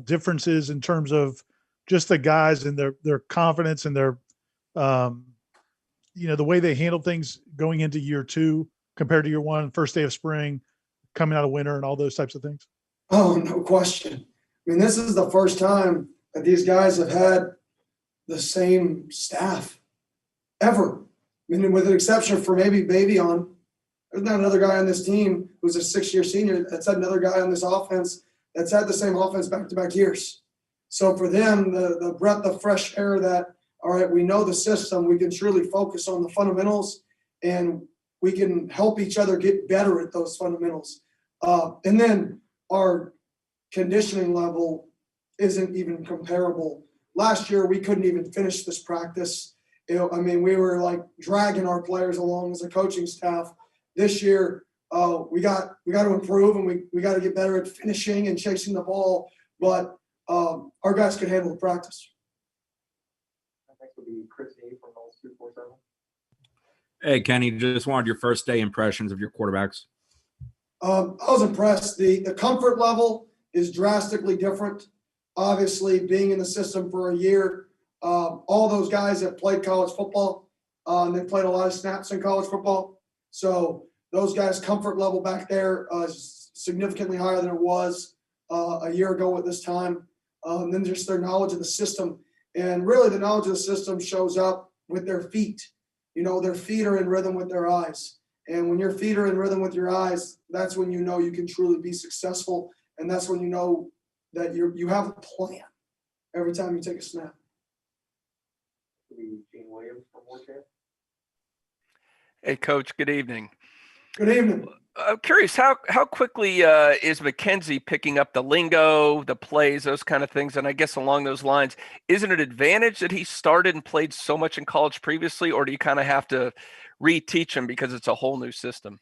differences in terms of just the guys and their confidence and their, the way they handle things going into year two compared to year one, first day of spring, coming out of winter, and all those types of things? Oh, no question. I mean, this is the first time that these guys have had the same staff ever. I mean, with an exception for maybe Bavion, there's not another guy on this team who's a 6-year senior that's had another guy on this offense that's had the same offense back-to-back years. So for them, the breath of fresh air that, all right, we know the system, we can truly focus on the fundamentals, and we can help each other get better at those fundamentals. And then our conditioning level isn't even comparable. Last year, we couldn't even finish this practice. We were like dragging our players along as a coaching staff. This year, we got to improve, and we got to get better at finishing and chasing the ball. But our guys can handle the practice. Next will be Chris A from Noles 247. Hey, Kenny, just wanted your first day impressions of your quarterbacks. I was impressed. The comfort level is drastically different. Obviously, being in the system for a year, all those guys have played college football, and they played a lot of snaps in college football. So those guys' comfort level back there is significantly higher than it was a year ago at this time. And then just their knowledge of the system. And really the knowledge of the system shows up with their feet. Their feet are in rhythm with their eyes. And when your feet are in rhythm with your eyes, that's when you know you can truly be successful. And that's when you know that you have a plan every time you take a snap. Gene Williams from Warchant. Hey, Coach, good evening. Good evening. I'm curious, how quickly is McKenzie picking up the lingo, the plays, those kind of things? And I guess along those lines, is it an advantage that he started and played so much in college previously, or do you kind of have to reteach him because it's a whole new system?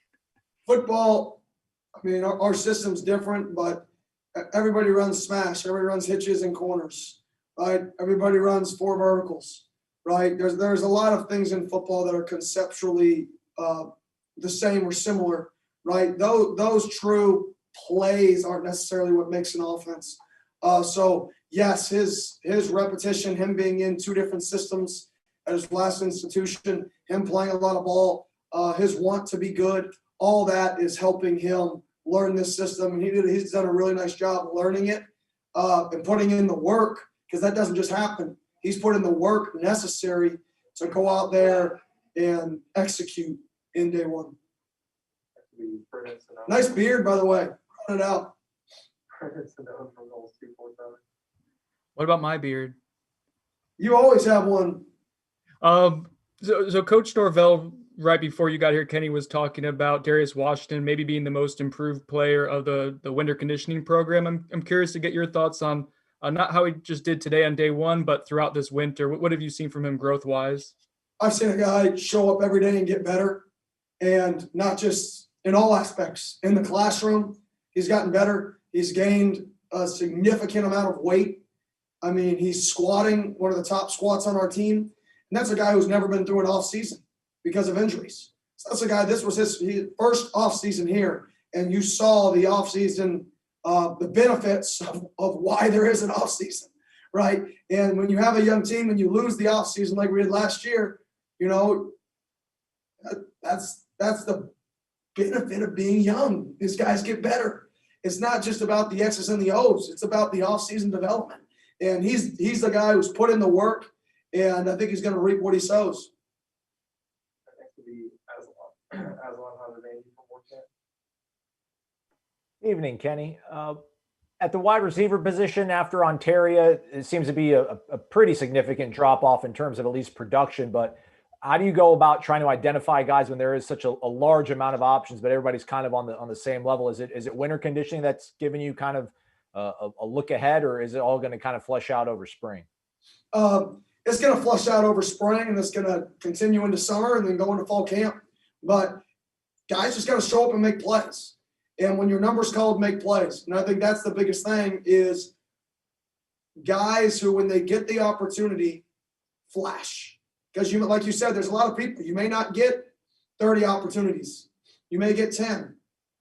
Football, our system's different, but everybody runs smash. Everybody runs hitches and corners, right? Everybody runs 4 verticals, right? There's a lot of things in football that are conceptually the same or similar, right? Those true plays aren't necessarily what makes an offense. So yes, his repetition, him being in 2 different systems at his last institution, him playing a lot of ball, his want to be good, all that is helping him learn this system. And he's done a really nice job learning it and putting in the work, because that doesn't just happen. He's put in the work necessary to go out there and execute in day one. Nice beard, by the way. Run it out. What about my beard? You always have one. So Coach Norvell, right before you got here, Kenny was talking about Darius Washington maybe being the most improved player of the winter conditioning program. I'm curious to get your thoughts on not how he just did today on day one, but throughout this winter. What have you seen from him growth-wise? I've seen a guy show up every day and get better, and not just in all aspects. In the classroom, he's gotten better. He's gained a significant amount of weight. He's squatting, one of the top squats on our team. And that's a guy who's never been through an off season because of injuries. So that's a guy, this was his first off season here. And you saw the off season, the benefits of why there is an off season, right? And when you have a young team and you lose the off season like we did last year, that's the benefit of being young. These guys get better. It's not just about the X's and the O's. It's about the off-season development. And he's the guy who's put in the work, and I think he's going to reap what he sows. Evening, Kenny. At the wide receiver position after Ontario, it seems to be a pretty significant drop-off in terms of at least production, but how do you go about trying to identify guys when there is such a large amount of options, but everybody's kind of on the same level? Is it winter conditioning that's giving you kind of a look ahead, or is it all going to kind of flush out over spring? It's going to flush out over spring, and it's going to continue into summer and then go into fall camp. But guys just got to show up and make plays. And when your number's called, make plays. And I think that's the biggest thing is guys who, when they get the opportunity, flash. Because like you said, there's a lot of people. You may not get 30 opportunities. You may get 10.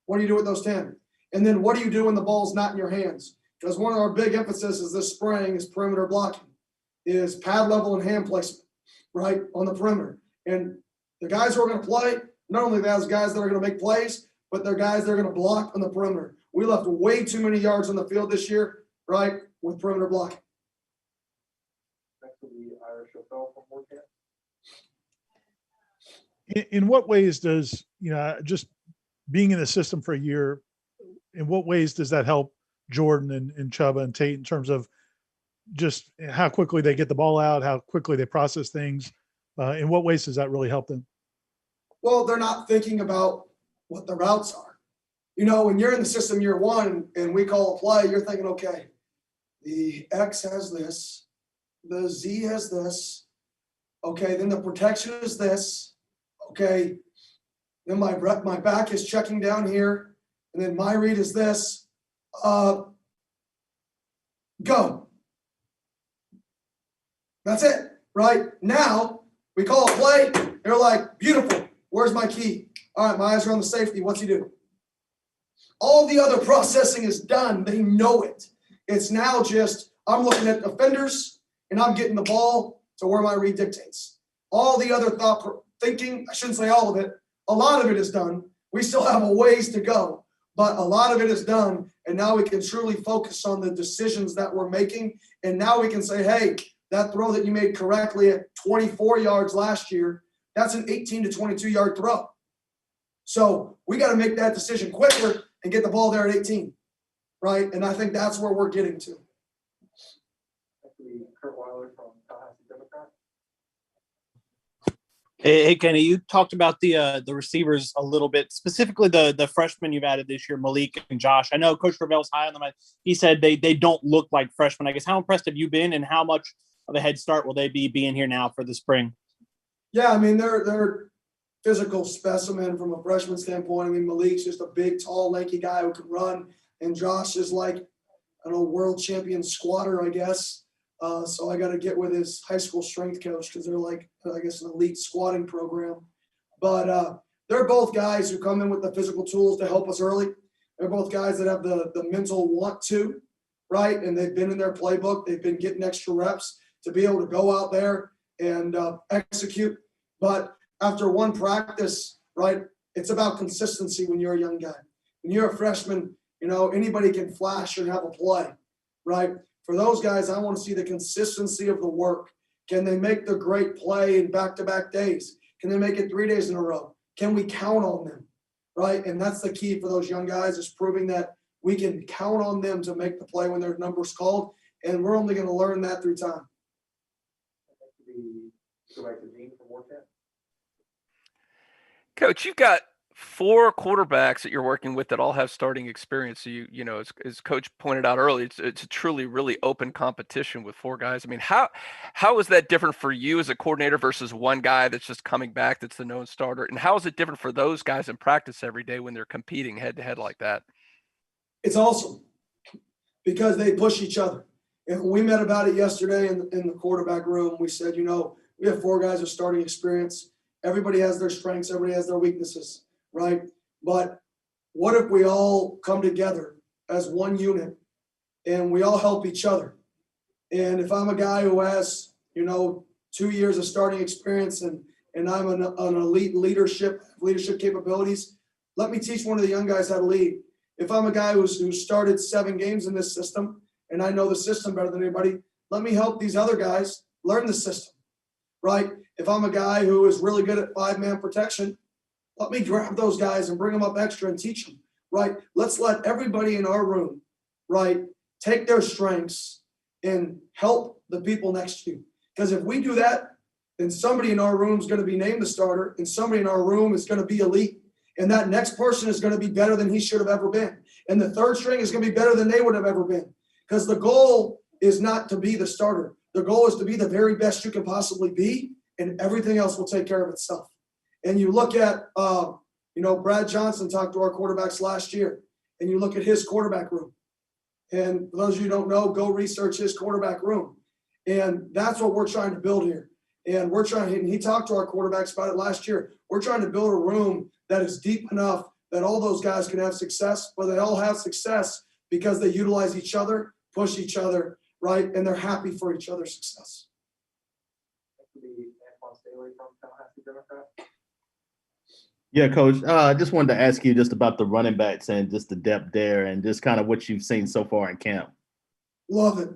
What do you do with those 10? And then what do you do when the ball's not in your hands? because one of our big emphases this spring is perimeter blocking, is pad level and hand placement, right, on the perimeter. And the guys who are going to play, not only those guys that are going to make plays, but they're guys that are going to block on the perimeter. We left way too many yards on the field this year, right, with perimeter blocking. Next will be Irish O'Fell from Warchant. In what ways does, just being in the system for a year, in what ways does that help Jordan and Chuba and Tate in terms of just how quickly they get the ball out, how quickly they process things? In what ways does that really help them? Well, they're not thinking about what the routes are. When you're in the system year one and we call a play, you're thinking, okay, the X has this, the Z has this, okay, then the protection is this, okay, then my back is checking down here, and then my read is this. Go. That's it, right? Now we call a play. They're like, beautiful. Where's my key? All right, my eyes are on the safety. What's he do? All the other processing is done. They know it. It's now just, I'm looking at offenders and I'm getting the ball to where my read dictates. All the other thinking, I shouldn't say all of it, a lot of it is done. We still have a ways to go, but a lot of it is done. And now we can truly focus on the decisions that we're making. And now we can say, hey, that throw that you made correctly at 24 yards last year, that's an 18 to 22 yard throw. So we got to make that decision quicker and get the ball there at 18, right? And I think that's where we're getting to. Next will be Kurt Weiler from Tallahassee Democrat. Hey, Kenny, you talked about the receivers a little bit, specifically the freshmen you've added this year, Malik and Josh. I know Coach Norvell's high on them. He said they don't look like freshmen. I guess how impressed have you been, and how much of a head start will they be being here now for the spring? Yeah, I mean, they're physical specimen from a freshman standpoint. I mean, Malik's just a big, tall, lanky guy who can run, and Josh is like an world champion squatter, I guess. So I got to get with his high school strength coach because they're like, I guess, an elite squatting program. But they're both guys who come in with the physical tools to help us early. They're both guys that have the mental want to, right? And they've been in their playbook. They've been getting extra reps to be able to go out there and execute. But after one practice, right, it's about consistency when you're a young guy. When you're a freshman, anybody can flash and have a play, right? For those guys, I want to see the consistency of the work. Can they make the great play in back-to-back days? Can they make it 3 days in a row? Can we count on them, right? And that's the key for those young guys, is proving that we can count on them to make the play when their number's called, and we're only going to learn that through time. Next will be go back to Dean from Warchant. Coach, you've got 4 quarterbacks that you're working with that all have starting experience. So as Coach pointed out earlier, it's a truly really open competition with 4 guys. I mean, how is that different for you as a coordinator versus one guy that's just coming back that's the known starter? And how is it different for those guys in practice every day when they're competing head to head like that? It's awesome because they push each other. And we met about it yesterday in the quarterback room. We said, we have 4 guys with starting experience. Everybody has their strengths. Everybody has their weaknesses. Right? But what if we all come together as one unit and we all help each other? And if I'm a guy who has, 2 years of starting experience and I'm an elite leadership capabilities, let me teach one of the young guys how to lead. If I'm a guy who started 7 games in this system and I know the system better than anybody, let me help these other guys learn the system, right? If I'm a guy who is really good at 5-man protection, let me grab those guys and bring them up extra and teach them, right? Let's let everybody in our room, right, take their strengths and help the people next to you. Because if we do that, then somebody in our room is going to be named the starter and somebody in our room is going to be elite. And that next person is going to be better than he should have ever been. And the third string is going to be better than they would have ever been. Because the goal is not to be the starter. The goal is to be the very best you can possibly be, and everything else will take care of itself. And you look at, Brad Johnson talked to our quarterbacks last year, and you look at his quarterback room. And for those of you who don't know, go research his quarterback room. And that's what we're trying to build here. And he talked to our quarterbacks about it last year. We're trying to build a room that is deep enough that all those guys can have success, but they all have success because they utilize each other push each other, right? And they're happy for each other's success. Next will be Antoine Staley from Tallahassee Democrat. Yeah, Coach. I just wanted to ask you just about the running backs and just the depth there and just kind of what you've seen so far in camp. Love it.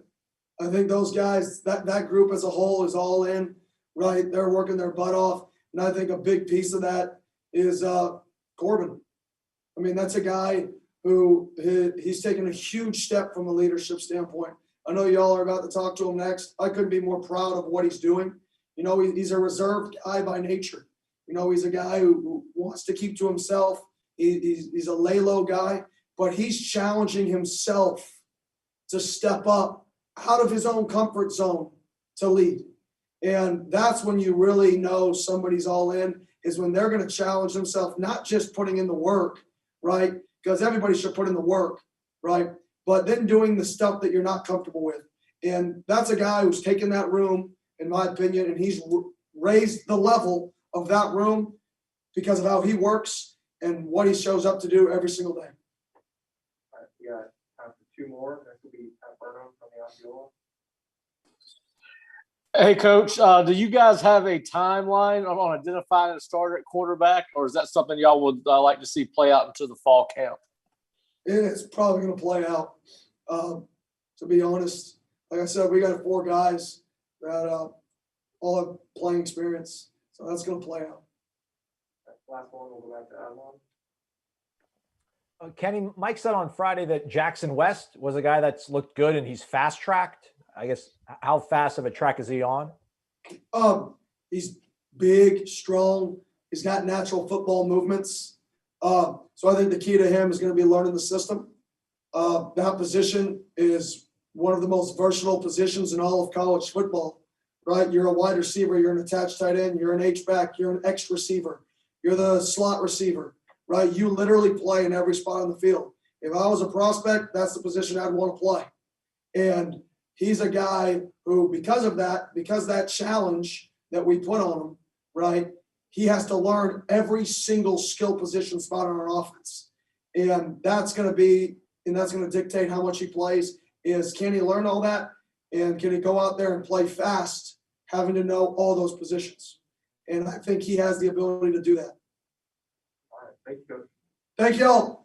I think those guys, that group as a whole is all in, right? They're working their butt off. And I think a big piece of that is Corbin. I mean, that's a guy who he's taken a huge step from a leadership standpoint. I know y'all are about to talk to him next. I couldn't be more proud of what he's doing. You know, he's a reserved guy by nature. You know, he's a guy who wants to keep to himself. He's a lay low guy, but he's challenging himself to step up out of his own comfort zone to lead. And that's when you really know somebody's all in, is when they're going to challenge themselves, not just putting in the work, right? Because everybody should put in the work, right? But then doing the stuff that you're not comfortable with. And that's a guy who's taken that room, in my opinion, and he's raised the level of that room because of how he works and what he shows up to do every single day. All right, we got time for two more. Next will be Pat Burnham from the Osceola. Hey, Coach, do you guys have a timeline on identifying a starter at quarterback, or is that something y'all would like to see play out into the fall camp? It's probably going to play out. To be honest, like I said, we got 4 guys that all have playing experience. So that's going to play out. Last one, we'll go back to Avalon. Kenny, Mike said on Friday that Jackson West was a guy that's looked good and he's fast tracked. I guess, how fast of a track is he on? He's big, strong. He's got natural football movements. So I think the key to him is going to be learning the system. That position is one of the most versatile positions in all of college football, right? You're a wide receiver, you're an attached tight end, you're an H-back, you're an X receiver, you're the slot receiver, right? You literally play in every spot on the field. If I was a prospect, that's the position I'd want to play. And he's a guy who, because that challenge that we put on him, right, he has to learn every single skill position spot on our offense. And that's going to dictate how much he plays. Is can he learn all that? And can he go out there and play fast, having to know all those positions? And I think he has the ability to do that. All right, thank you, Coach. Thank you all.